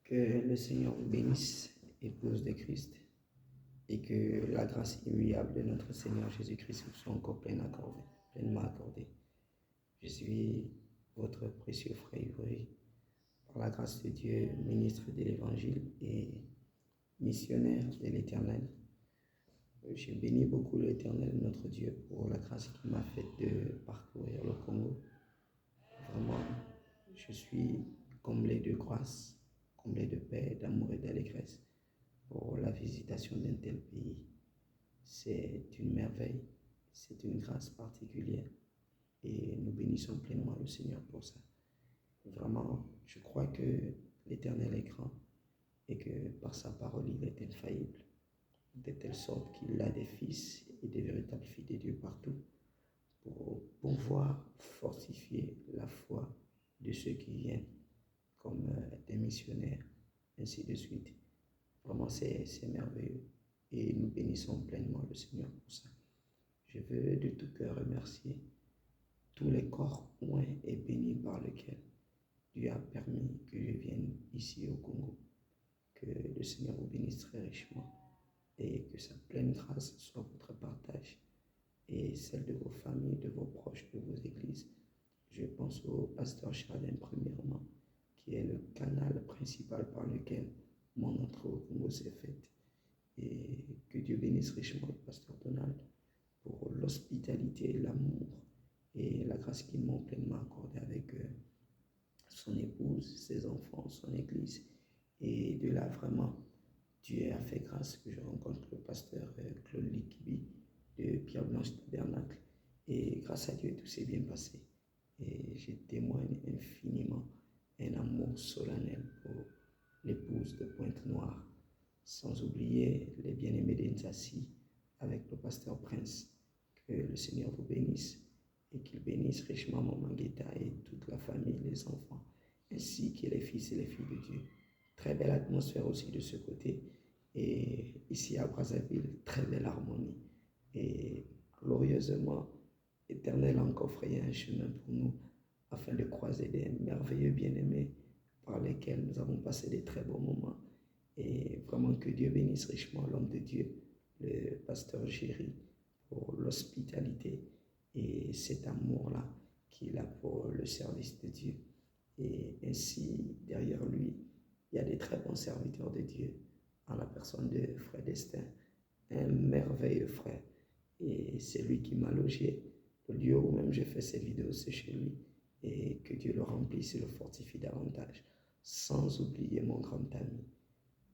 Que le Seigneur vous bénisse, épouse de Christ, et que la grâce immuable de notre Seigneur Jésus-Christ vous soit encore pleinement accordée. Je suis votre précieux frère Ivry, par la grâce de Dieu, ministre de l'Évangile et missionnaire de l'Éternel. Je bénis beaucoup l'Éternel, notre Dieu, pour la grâce qu'il m'a faite de parcourir le Congo. Vraiment, je suis comblé de grâce, comblé de paix, d'amour et d'allégresse pour la visitation d'un tel pays. C'est une merveille, c'est une grâce particulière et nous bénissons pleinement le Seigneur pour ça. Vraiment, je crois que l'Éternel est grand et que par sa parole, il est infaillible, de telle sorte qu'il a des fils et des véritables filles de Dieu partout pour pouvoir fortifier la foi de ceux qui viennent comme des missionnaires, ainsi de suite. Vraiment, c'est merveilleux et nous bénissons pleinement le Seigneur pour ça. Je veux de tout cœur remercier tous les corps oints et bénis par lesquels Dieu a permis que je vienne ici au Congo. Que le Seigneur vous bénisse très richement et que sa pleine grâce soit votre partage et celle de vos familles, de vos proches, de vos églises. Je pense au pasteur Chardin premièrement, qui est le canal principal par lequel mon entrée au Congo s'est faite. Et que Dieu bénisse richement le pasteur Donald pour l'hospitalité, l'amour et la grâce qu'il m'a pleinement accordée avec son épouse, ses enfants, son église. Et de là, vraiment, Dieu a fait grâce que je rencontre le pasteur Claude Likibi de Pierre Blanche Tabernacle. Et grâce à Dieu, tout s'est bien passé. Et je témoigne infiniment un amour solennel pour l'épouse de Pointe-Noire, sans oublier les bien-aimés d'Enzassi avec le pasteur Prince. Que le Seigneur vous bénisse et qu'il bénisse richement Maman Guetta et toute la famille, les enfants, ainsi que les fils et les filles de Dieu. Très belle atmosphère aussi de ce côté. Et ici à Brazzaville, très belle harmonie. Et glorieusement, l'Éternel a encore frayé un chemin pour nous afin de croiser des merveilleux bien-aimés par lesquels nous avons passé des très bons moments. Et vraiment que Dieu bénisse richement l'homme de Dieu, le pasteur Géry, pour l'hospitalité et cet amour-là qu'il a pour le service de Dieu. Et ainsi, derrière lui, il y a des très bons serviteurs de Dieu, en la personne de Frère Destin, un merveilleux frère. Et c'est lui qui m'a logé. Le lieu où même j'ai fait ces vidéos, c'est chez lui. Et que Dieu le remplisse et le fortifie davantage. Sans oublier mon grand ami,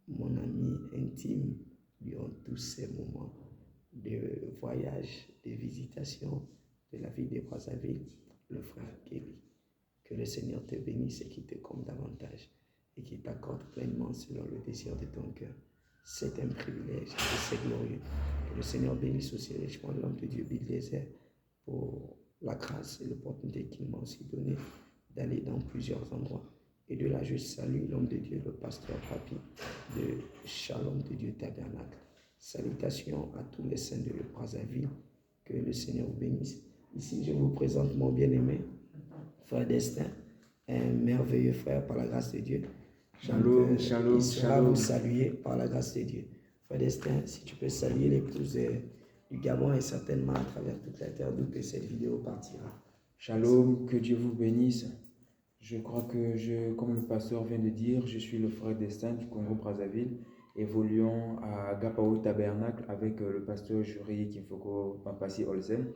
mon ami intime, durant tous ces moments de voyage, de visitation de la ville de Brazzaville, le frère Kelly. Que le Seigneur te bénisse et qu'il te comble davantage et qu'il t'accorde pleinement selon le désir de ton cœur. C'est un privilège et c'est glorieux. Que le Seigneur bénisse aussi richement l'homme de Dieu, Bill Désert, pour la grâce et l'opportunité qu'il m'a aussi donnée d'aller dans plusieurs endroits. Et de là, je salue l'homme de Dieu, le pasteur Papi de Shalom de Dieu Tabernacle. Salutations à tous les saints de Brazzaville. Que le Seigneur vous bénisse. Ici, je vous présente mon bien-aimé, Frère Destin, un merveilleux frère par la grâce de Dieu. Shalom, shalom, il sera shalom. vous saluer par la grâce de Dieu. Frère Destin, si tu peux saluer l'épouse du Gabon et certainement à travers toute la terre d'où que cette vidéo partira. Shalom, que Dieu vous bénisse. Je crois que comme le pasteur vient de dire, je suis le frère Destin du Congo-Brazzaville, évoluant à Agapao Tabernacle avec le pasteur Jurie Kimfoko Pampassi Olsen.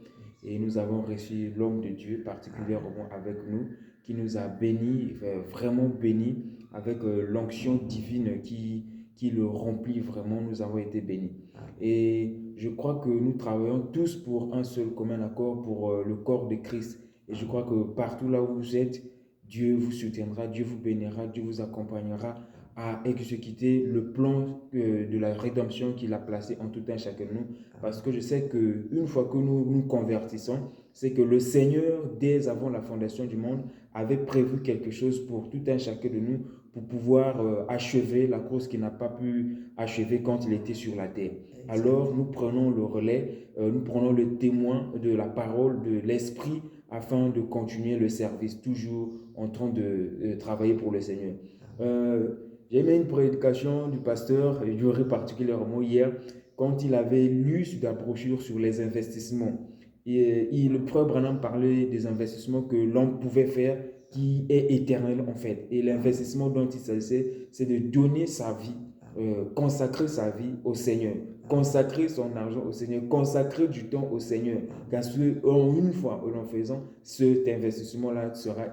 Et nous avons reçu l'homme de Dieu particulièrement avec nous, qui nous a bénis, vraiment bénis, avec l'onction divine qui le remplit vraiment. Nous avons été bénis. Et je crois que nous travaillons tous pour un seul commun accord, pour le corps de Christ. Et je crois que partout là où vous êtes, Dieu vous soutiendra, Dieu vous bénira, Dieu vous accompagnera à exécuter le plan de la rédemption qu'il a placé en tout un chacun de nous. Parce que je sais qu'une fois que nous nous convertissons, c'est que le Seigneur, dès avant la fondation du monde, avait prévu quelque chose pour tout un chacun de nous pour pouvoir achever la course qu'il n'a pas pu achever quand il était sur la terre. Alors nous prenons le relais, nous prenons le témoin de la parole, de l'esprit, afin de continuer le service, toujours en train de travailler pour le Seigneur. J'ai aimé une prédication du pasteur Yuri particulièrement hier quand il avait lu sur la brochure sur les investissements. Le frère Branham parlait des investissements que l'homme pouvait faire qui est éternel en fait. Et l'investissement dont il s'agissait, c'est de donner sa vie, consacrer sa vie au Seigneur, consacrer son argent au Seigneur, consacrer du temps au Seigneur. Car une fois en faisant, cet investissement-là sera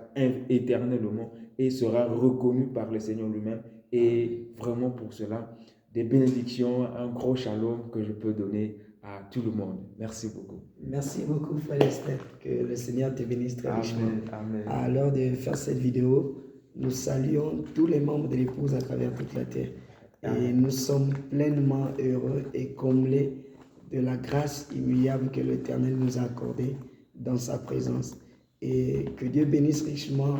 éternellement et sera reconnu par le Seigneur lui-même. Et vraiment pour cela, des bénédictions, un gros shalom que je peux donner à tout le monde. Merci beaucoup. Merci beaucoup, frère Esther. Que le Seigneur te bénisse très richement. Amen. À l'heure de faire cette vidéo, nous saluons tous les membres de l'épouse à travers toute la terre. Et nous sommes pleinement heureux et comblés de la grâce immuable que l'Éternel nous a accordée dans sa présence. Et que Dieu bénisse richement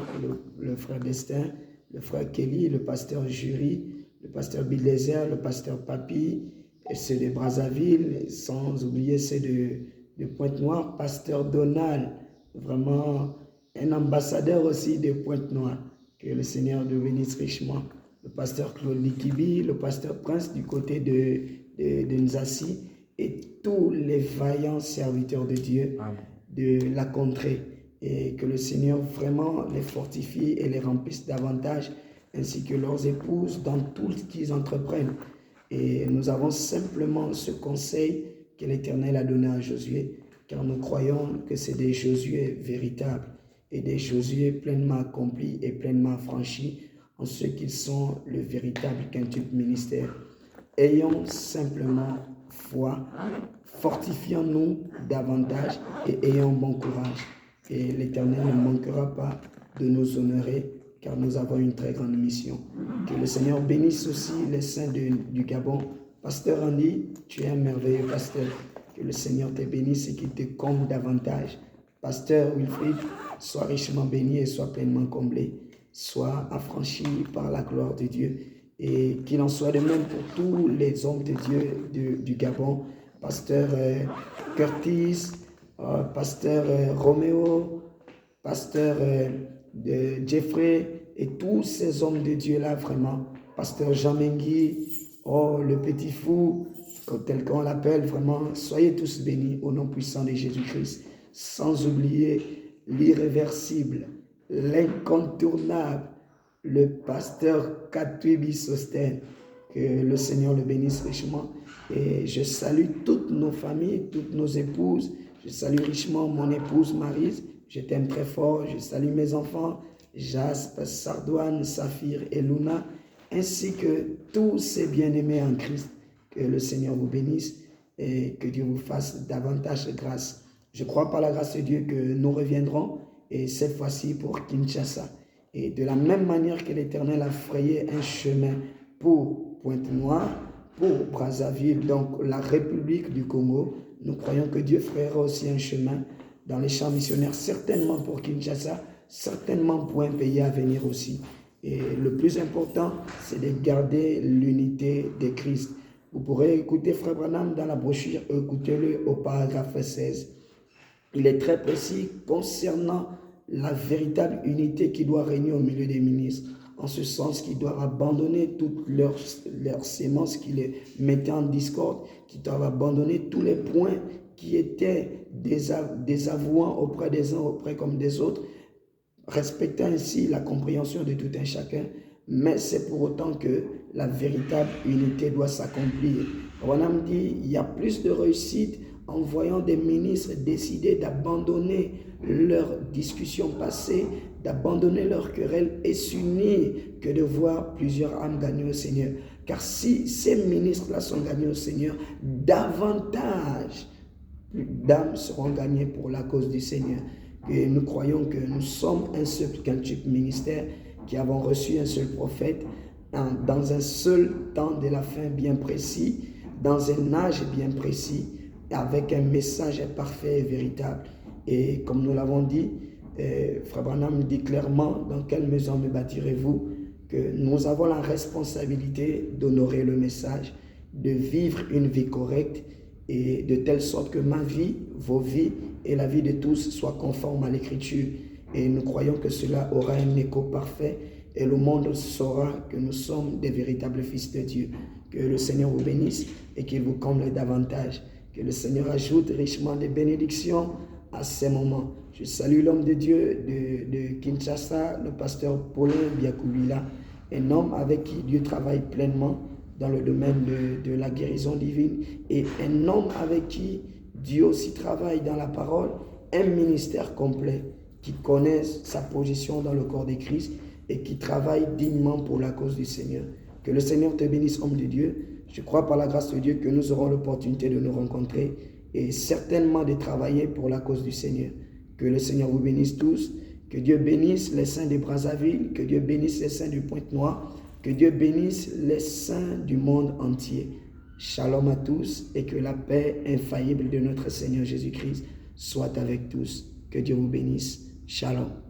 le frère Destin, le frère Kelly, le pasteur Jury, le pasteur Bilézer, le pasteur Papi, et ceux de Brazzaville, sans oublier ceux de Pointe-Noire, pasteur Donald, vraiment un ambassadeur aussi de Pointe-Noire. Que le Seigneur nous bénisse richement. Le pasteur Claude Likibi, le pasteur Prince du côté de Nzassi et tous les vaillants serviteurs de Dieu de la contrée. Et que le Seigneur vraiment les fortifie et les remplisse davantage, ainsi que leurs épouses dans tout ce qu'ils entreprennent. Et nous avons simplement ce conseil que l'Éternel a donné à Josué, car nous croyons que c'est des Josué véritables et des Josué pleinement accomplis et pleinement franchis en ce qu'ils sont le véritable quintuple ministère. Ayons simplement foi, fortifions-nous davantage et ayons bon courage. Et l'Éternel ne manquera pas de nous honorer, car nous avons une très grande mission. Que le Seigneur bénisse aussi les saints du Gabon. Pasteur Andy, tu es un merveilleux pasteur. Que le Seigneur te bénisse et qu'il te comble davantage. Pasteur Wilfried, sois richement béni et sois pleinement comblé. Sois affranchi par la gloire de Dieu. Et qu'il en soit de même pour tous les hommes de Dieu du Gabon. Pasteur Curtis, pasteur Roméo, pasteur Jeffrey et tous ces hommes de Dieu-là, vraiment. Pasteur Jean Mengui, le petit fou, tel qu'on l'appelle, vraiment. Soyez tous bénis au nom puissant de Jésus-Christ. Sans oublier l'irréversible, l'incontournable, le pasteur Katwibi Sosten. Que le Seigneur le bénisse richement. Et je salue toutes nos familles, toutes nos épouses. Je salue richement mon épouse Maryse. Je t'aime très fort. Je salue mes enfants, Jaspe, Sardoine, Saphir et Luna, ainsi que tous ces bien-aimés en Christ. Que le Seigneur vous bénisse et que Dieu vous fasse davantage de grâce. Je crois par la grâce de Dieu que nous reviendrons, et cette fois-ci pour Kinshasa. Et de la même manière que l'Éternel a frayé un chemin pour Pointe-Noire, pour Brazzaville, donc la République du Congo, nous croyons que Dieu frayera aussi un chemin dans les champs missionnaires, certainement pour Kinshasa, certainement pour un pays à venir aussi. Et le plus important, c'est de garder l'unité de Christ. Vous pourrez écouter Frère Branham dans la brochure, écoutez-le au paragraphe 16. Il est très précis concernant la véritable unité qui doit régner au milieu des ministres. En ce sens qu'ils doivent abandonner toutes leurs sémences qui les mettaient en discorde, qu'ils doivent abandonner tous les points qui étaient désavouants auprès des uns, auprès comme des autres, respectant ainsi la compréhension de tout un chacun, mais c'est pour autant que la véritable unité doit s'accomplir. Branham dit, il y a plus de réussite en voyant des ministres décider d'abandonner leurs discussions passées, d'abandonner leurs querelles et s'unir que de voir plusieurs âmes gagner au Seigneur. Car si ces ministres-là sont gagnés au Seigneur, davantage d'âmes seront gagnées pour la cause du Seigneur. Et nous croyons que nous sommes un seul quintuple ministère qui avons reçu un seul prophète dans un seul temps de la fin bien précis, dans un âge bien précis, avec un message parfait et véritable. Et comme nous l'avons dit, Frère Branham dit clairement, dans quelle maison me bâtirez-vous? Que nous avons la responsabilité d'honorer le message, de vivre une vie correcte, et de telle sorte que ma vie, vos vies et la vie de tous soient conformes à l'Écriture. Et nous croyons que cela aura un écho parfait et le monde saura que nous sommes des véritables fils de Dieu. Que le Seigneur vous bénisse et qu'il vous comble davantage. Que le Seigneur ajoute richement des bénédictions à ces moments. Je salue l'homme de Dieu de Kinshasa, le pasteur Paulin Biakoubila, un homme avec qui Dieu travaille pleinement dans le domaine de la guérison divine et un homme avec qui Dieu aussi travaille dans la parole, un ministère complet qui connaît sa position dans le corps de Christ et qui travaille dignement pour la cause du Seigneur. Que le Seigneur te bénisse, homme de Dieu. Je crois par la grâce de Dieu que nous aurons l'opportunité de nous rencontrer et certainement de travailler pour la cause du Seigneur. Que le Seigneur vous bénisse tous. Que Dieu bénisse les saints de Brazzaville. Que Dieu bénisse les saints du Pointe-Noire. Que Dieu bénisse les saints du monde entier. Shalom à tous et que la paix infaillible de notre Seigneur Jésus-Christ soit avec tous. Que Dieu vous bénisse. Shalom.